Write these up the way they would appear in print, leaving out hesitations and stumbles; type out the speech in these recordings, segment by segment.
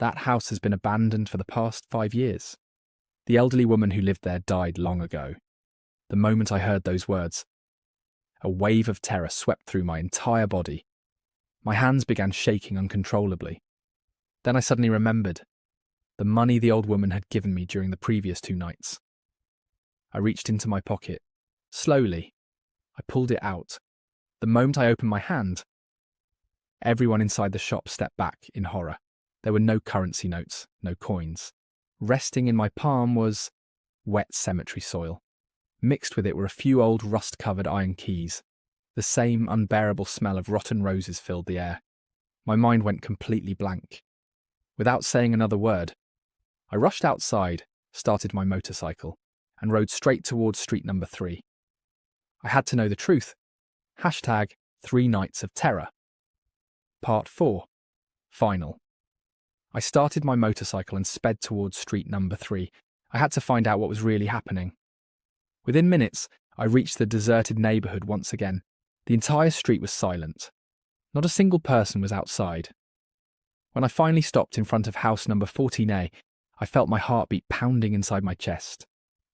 That house has been abandoned for the past 5 years. The elderly woman who lived there died long ago. The moment I heard those words, a wave of terror swept through my entire body. My hands began shaking uncontrollably. Then I suddenly remembered the money the old woman had given me during the previous 2 nights. I reached into my pocket. Slowly, I pulled it out. The moment I opened my hand, everyone inside the shop stepped back in horror. There were no currency notes, no coins. Resting in my palm was wet cemetery soil. Mixed with it were a few old rust-covered iron keys. The same unbearable smell of rotten roses filled the air. My mind went completely blank. Without saying another word, I rushed outside, started my motorcycle, and rode straight towards street number 3. I had to know the truth. Hashtag 3 Nights of Terror. Part 4. Final. I started my motorcycle and sped towards street number 3. I had to find out what was really happening. Within minutes, I reached the deserted neighbourhood once again. The entire street was silent. Not a single person was outside. When I finally stopped in front of house number 14A, I felt my heartbeat pounding inside my chest.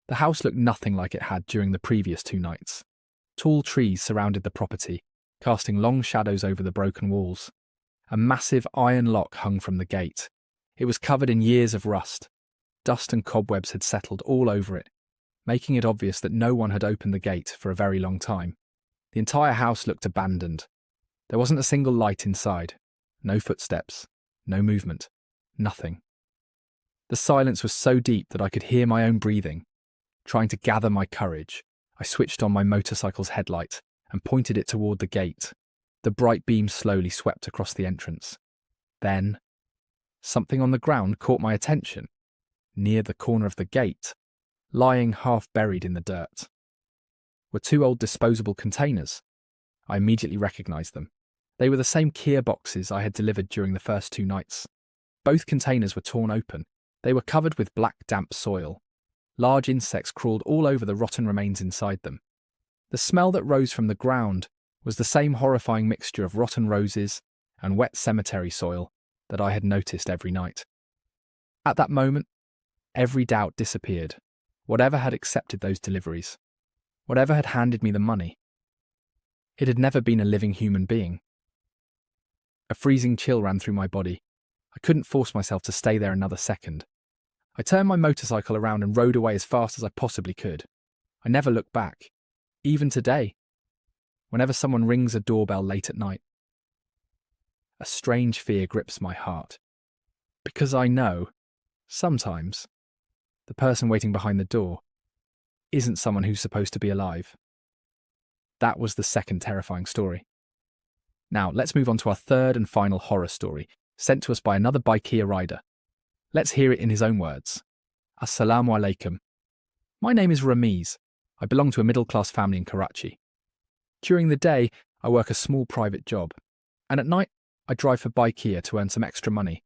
The house looked nothing like it had during the previous 2 nights. Tall trees surrounded the property, casting long shadows over the broken walls. A massive iron lock hung from the gate. It was covered in years of rust. Dust and cobwebs had settled all over it, making it obvious that no one had opened the gate for a very long time. The entire house looked abandoned. There wasn't a single light inside. No footsteps. No movement. Nothing. The silence was so deep that I could hear my own breathing. Trying to gather my courage, I switched on my motorcycle's headlight and pointed it toward the gate. The bright beam slowly swept across the entrance. Then, something on the ground caught my attention, near the corner of the gate, lying half buried in the dirt, were 2 old disposable containers. I immediately recognized them. They were the same Kia boxes I had delivered during the first 2 nights. Both containers were torn open. They were covered with black, damp soil. Large insects crawled all over the rotten remains inside them. The smell that rose from the ground was the same horrifying mixture of rotten roses and wet cemetery soil that I had noticed every night. At that moment, every doubt disappeared. Whatever had accepted those deliveries, whatever had handed me the money, it had never been a living human being. A freezing chill ran through my body. I couldn't force myself to stay there another second. I turned my motorcycle around and rode away as fast as I possibly could. I never looked back, even today, whenever someone rings a doorbell late at night. A strange fear grips my heart, because I know, sometimes, the person waiting behind the door isn't someone who's supposed to be alive. That was the second terrifying story. Now, let's move on to our third and final horror story, sent to us by another Bikea rider. Let's hear it in his own words. Assalamu alaikum. My name is Ramiz. I belong to a middle-class family in Karachi. During the day, I work a small private job, and at night, I drive for Bikea to earn some extra money.